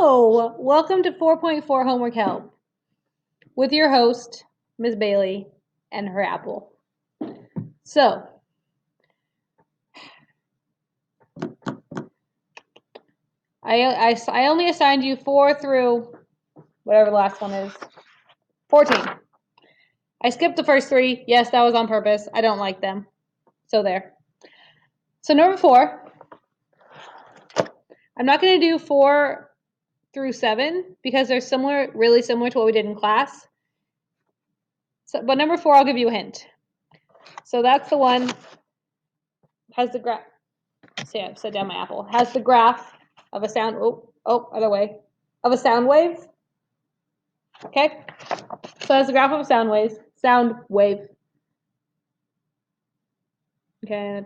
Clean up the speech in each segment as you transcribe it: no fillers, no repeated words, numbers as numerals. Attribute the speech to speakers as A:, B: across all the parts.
A: Hello, welcome to 4.4 Homework Help with your host, Ms. Bailey, and her apple. So, I only assigned you 4 through whatever the last one is, 14. I skipped the first 3. Yes, that was on purpose. I don't like them. So there. So number 4, I'm not going to do 4 through 7 because they're similar, really similar to what we did in class. So, but number 4, I'll give you a hint. So that's the one, has the graph. See, I've set down my apple. Has the graph of a sound, other way, of a sound wave. Okay? So it has the graph of a sound wave. Okay.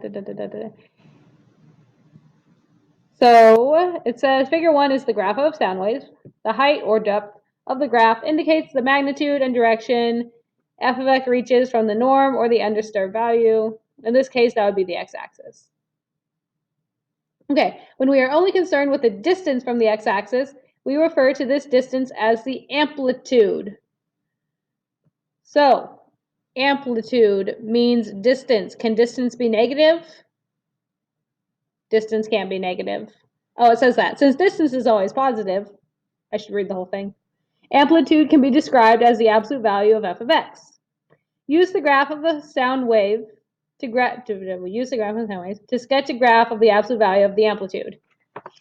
A: So it says figure 1 is the graph of sound waves. The height or depth of the graph indicates the magnitude and direction f of x reaches from the norm or the undisturbed value. In this case, that would be the x-axis. Okay, when we are only concerned with the distance from the x-axis, we refer to this distance as the amplitude. So, amplitude means distance. Can distance be negative? Distance can't be negative. Oh, it says that. Since distance is always positive, I should read the whole thing. Amplitude can be described as the absolute value of f of x. Use the graph of a sound wave to sketch a graph of the absolute value of the amplitude.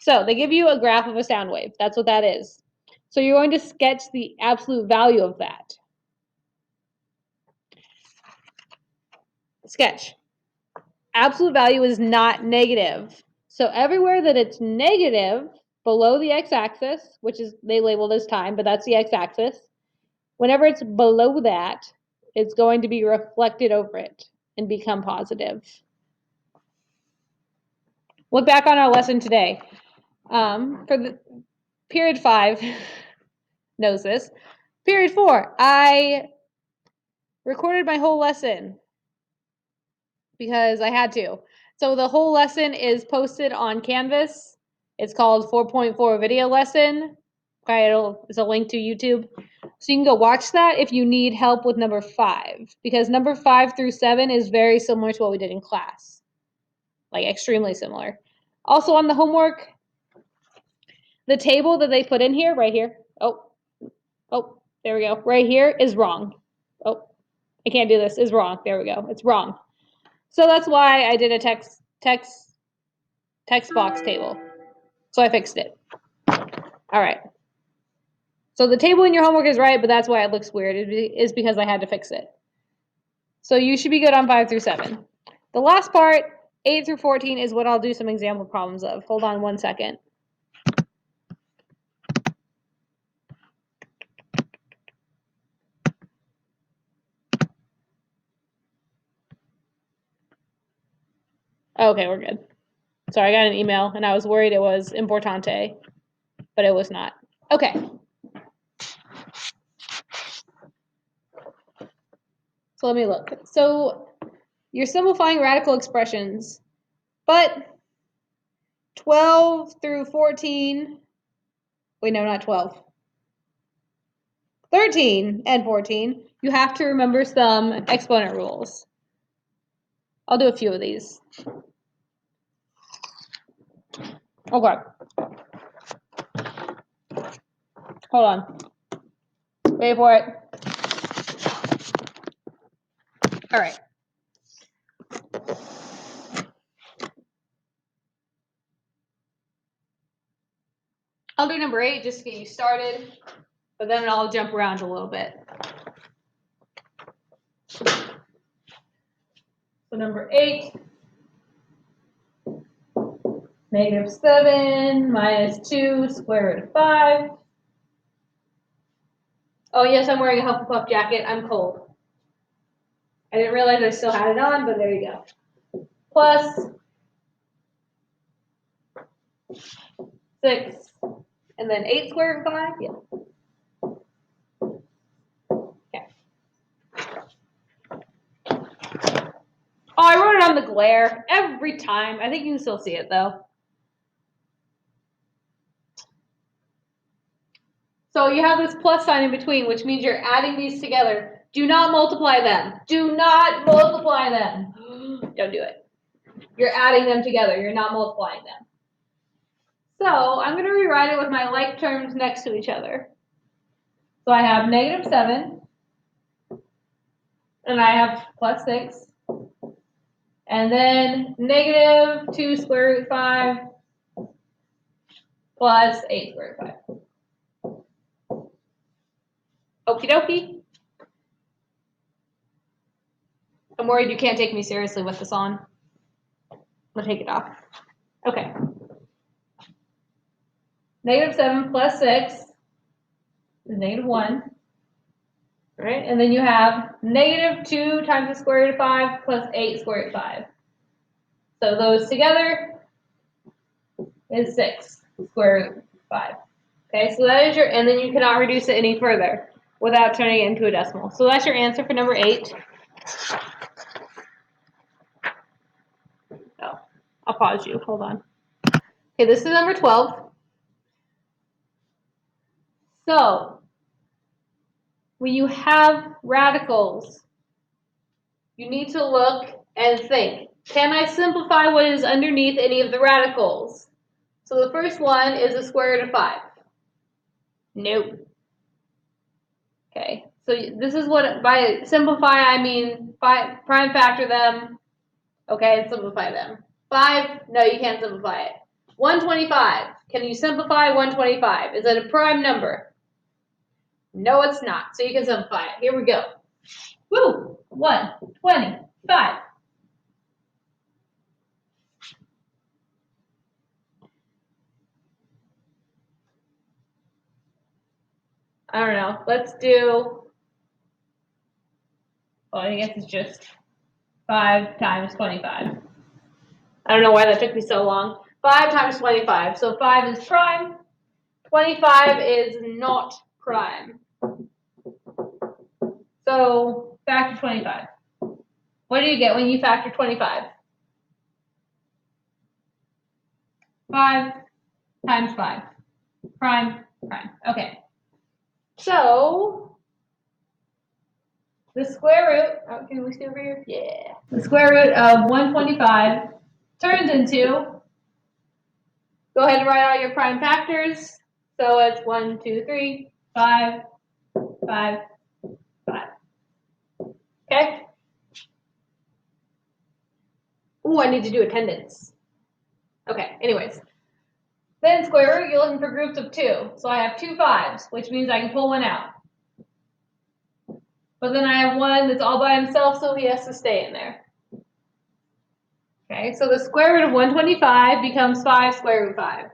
A: So they give you a graph of a sound wave. That's what that is. So you're going to sketch the absolute value of that. Sketch. Absolute value is not negative. So everywhere that it's negative below the x-axis, which is they labeled as time, but that's the x-axis, whenever it's below that, it's going to be reflected over it and become positive. Look back on our lesson today. For the period 5 knows this. Period 4, I recorded my whole lesson because I had to. So the whole lesson is posted on Canvas. It's called 4.4 video lesson. Okay, it's a link to YouTube. So you can go watch that if you need help with number 5, because number 5 through 7 is very similar to what we did in class. Like extremely similar. Also on the homework, the table that they put in here, right here. Oh, there we go. Right here is wrong. Oh, I can't do this. Is wrong. There we go. It's wrong. So that's why I did a text box table. So I fixed it. All right. So the table in your homework is right, but that's why it looks weird. It is because I had to fix it. So you should be good on 5 through 7. The last part, 8 through 14, is what I'll do some example problems of. Hold on one second. Okay, we're good. Sorry, I got an email, and I was worried it was importante, but it was not. Okay. So let me look. So you're simplifying radical expressions, but 12 through 14, wait, no, not 12. 13 and 14, you have to remember some exponent rules. I'll do a few of these. Okay. Hold on. Wait for it. All right. I'll do number 8 just to get you started, but then I'll jump around a little bit. So number 8, -7 minus 2 square root of 5. Oh yes, I'm wearing a Hufflepuff jacket. I'm cold. I didn't realize I still had it on, but there you go. Plus 6, and then 8 square root of 5. Yeah. Okay. Oh, I wrote it on the glare every time. I think you can still see it though. So you have this plus sign in between, which means you're adding these together. Do not multiply them. Do not multiply them. Don't do it. You're adding them together. You're not multiplying them. So I'm going to rewrite it with my like terms next to each other. So I have -7, and I have +6, and then -2 square root 5 plus 8 square root 5. Okie dokie. I'm worried you can't take me seriously with this on. I'm going to take it off. Okay. -7 plus 6 is -1. Right? And then you have -2 times the square root of 5 plus 8 square root of 5. So those together is 6 square root of 5. Okay, so that is your, and then you cannot reduce it any further without turning it into a decimal. So that's your answer for number 8. Oh, I'll pause you. Hold on. Okay, this is number 12. So when you have radicals, you need to look and think, can I simplify what is underneath any of the radicals? So the first one is the square root of 5. Nope. Okay, so this is what, by simplify, I mean prime factor them, okay, and simplify them. 5, no, you can't simplify it. 125, can you simplify 125? Is it a prime number? No, it's not, so you can simplify it. Here we go. Woo, 125. I don't know, let's do, well, I guess it's just 5 times 25. I don't know why that took me so long. 5 times 25. So 5 is prime. 25 is not prime. So factor 25. What do you get when you factor 25? 5 times 5. Prime, prime. Okay. So the square root, oh, can we see over here? Yeah. The square root of 125 turns into, go ahead and write all your prime factors. So it's 1, 2, 3, 5, 5, 5. Okay? Ooh, I need to do attendance. Okay, anyways. Then square root, you're looking for groups of 2. So I have 2 5s, which means I can pull one out. But then I have one that's all by himself, so he has to stay in there. Okay, so the square root of 125 becomes 5 square root 5.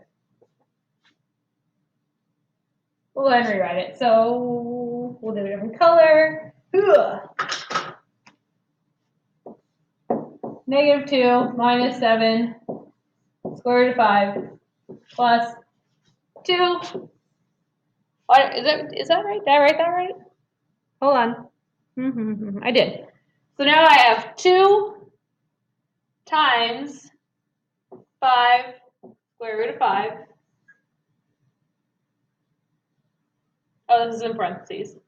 A: We'll go ahead and rewrite it. So we'll do a different color. -2 minus 7 square root of 5 plus 2. What, is that right? Did I write that right? Hold on. I did. So now I have 2 times 5 square root of 5. Oh, this is in parentheses.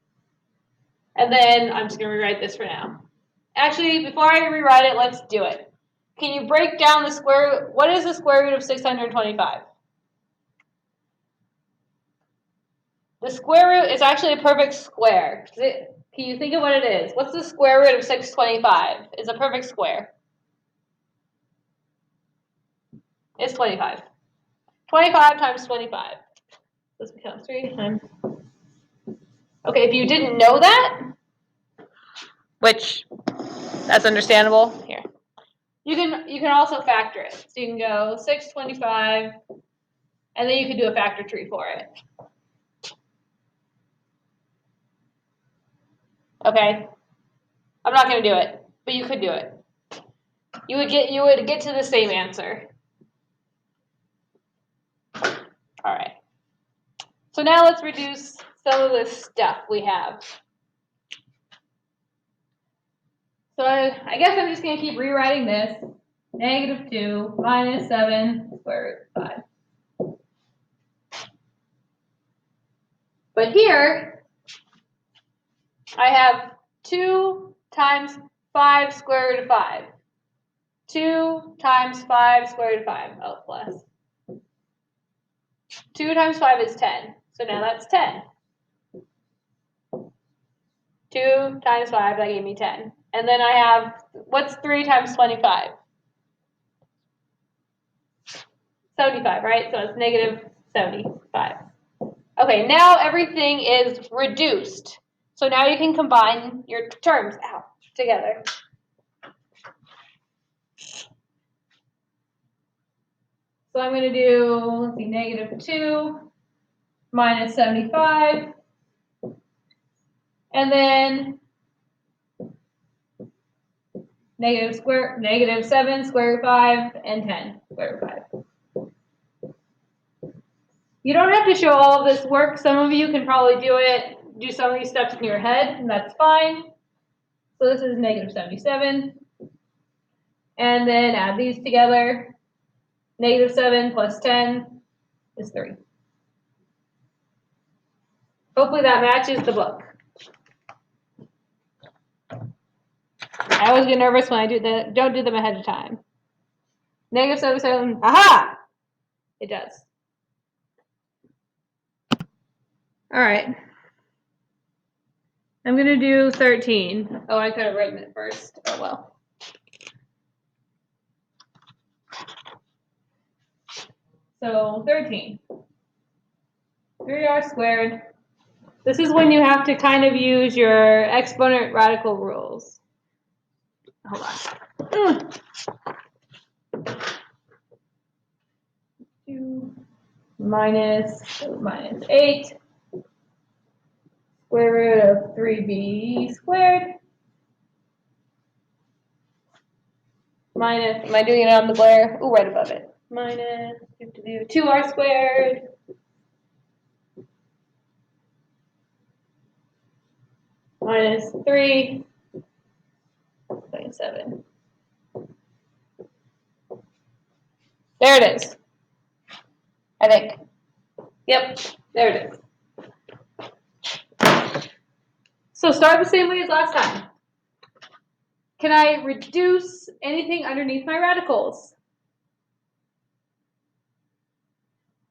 A: And then I'm just going to rewrite this for now. Actually, before I rewrite it, let's do it. Can you break down the square root? What is the square root of 625? The square root is actually a perfect square. Can you think of what it is? What's the square root of 625? It's a perfect square. It's 25. 25 times 25. This becomes 3 times. Okay, if you didn't know that, which that's understandable. Here, you can also factor it. So you can go 625, and then you can do a factor tree for it. Okay, I'm not going to do it, but you could do it. You would get to the same answer. All right. So now let's reduce some of the stuff we have. So I guess I'm just going to keep rewriting this. -2 minus 7 square root of 5. But here, I have 2 times 5 square root of 5. 2 times 5 square root of 5. Oh, plus. 2 times 5 is 10. So now that's 10. 2 times 5, that gave me 10. And then I have, what's 3 times 25? 75, right? So it's negative 75. Okay, now everything is reduced. So now you can combine your terms out together. So I'm going to do, let's see, negative 2 minus 75. And then negative 7 square root 5 and 10 square root 5. You don't have to show all of this work. Some of you can probably do some of these steps in your head, and that's fine. So this is negative 77. And then add these together. Negative 7 plus 10 is 3. Hopefully that matches the book. I always get nervous when I don't do them ahead of time. Negative 77, aha! It does. All right. I'm going to do 13. Oh, I could have written it first. Oh, well. So 13. 3r squared. This is when you have to kind of use your exponent radical rules. Hold on. 2 minus 8 square root of 3b squared minus, am I doing it on the glare? Ooh, right above it. Minus 2r squared minus 3 27. There it is. I think. Yep, there it is. So start the same way as last time. Can I reduce anything underneath my radicals?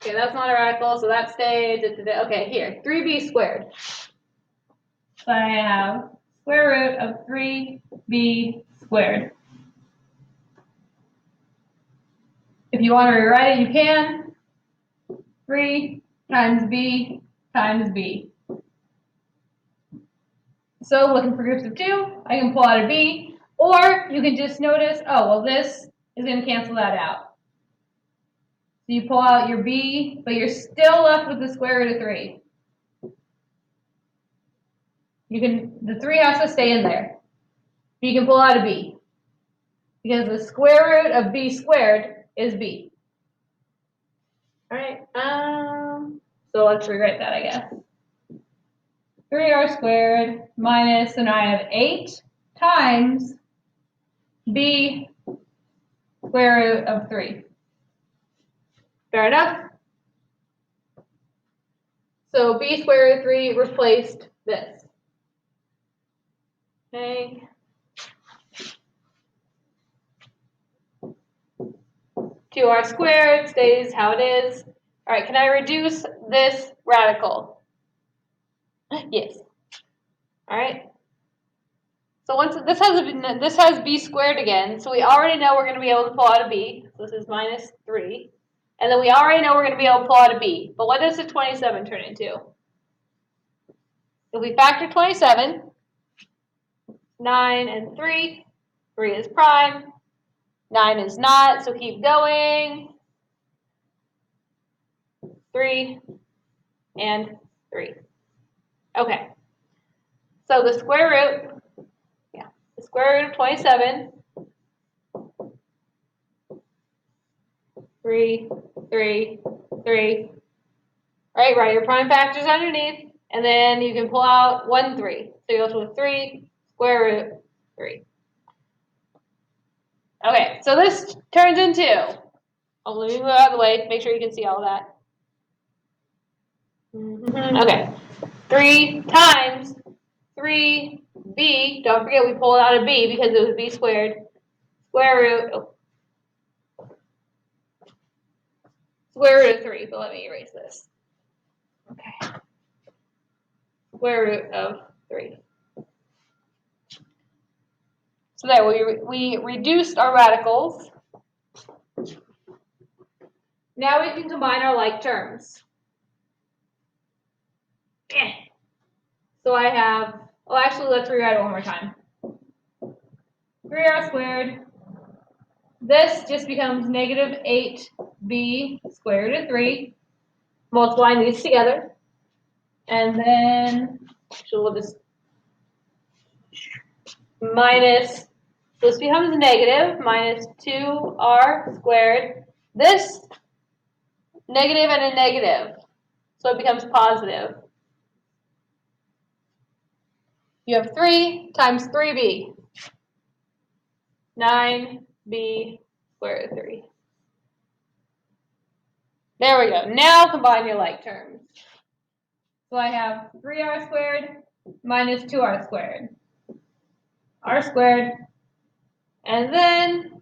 A: Okay, that's not a radical, so that stays. Okay, here, 3b squared. So I have square root of 3b squared. If you want to rewrite it, you can. 3 times b times b. So looking for groups of 2, I can pull out a b, or you can just notice, oh, well, this is going to cancel that out. So you pull out your b, but you're still left with the square root of 3. The 3 has to stay in there. You can pull out a b, because the square root of b squared is b. All right, so let's rewrite that, I guess. 3r squared minus, so now I have 8 times b square root of 3. Fair enough? So b square root of 3 replaced this. Okay. 2r squared stays how it is. All right, can I reduce this radical? Yes. All right. So once this has b squared again, so we already know we're going to be able to pull out a b. So this is minus 3. And then we already know we're going to be able to pull out a b. But what does the 27 turn into? If we factor 27, 9 and 3, 3 is prime, 9 is not, so keep going. 3 and 3. Okay. So the square root of 27, 3, 3, 3. Right, write your prime factors underneath, and then you can pull out 1, 3. So you go to 3, square root 3. Okay, so this turns into, let me move out of the way, make sure you can see all of that. Okay, 3 times 3b, don't forget we pulled out a b because it was b squared, square root of 3, but let me erase this. Okay. Square root of 3. So there, we reduced our radicals. Now we can combine our like terms. So I have, well, actually, let's rewrite it one more time. 3r squared. This just becomes negative 8b square root of 3. Multiplying these together. And then, actually, we'll just minus, so this becomes negative, minus 2r squared. This, negative and a negative. So it becomes positive. You have 3 times 3b. 9b square root of 3. There we go. Now combine your like terms. So I have 3r squared minus 2r squared. R squared. And then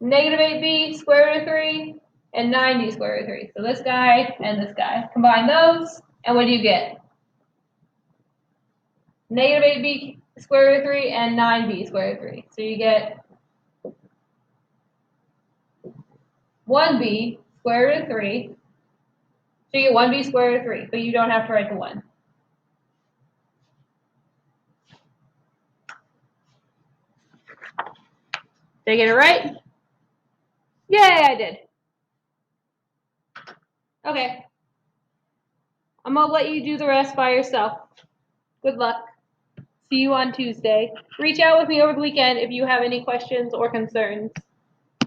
A: negative 8b square root of 3 and 9b square root of 3. So this guy and this guy. Combine those, and what do you get? Negative 8b square root of 3 and 9b square root of 3. So you get 1b square root of 3. So you get 1b square root of 3, but you don't have to write the 1. Did I get it right? Yay, I did. Okay. I'm going to let you do the rest by yourself. Good luck. See you on Tuesday. Reach out with me over the weekend if you have any questions or concerns.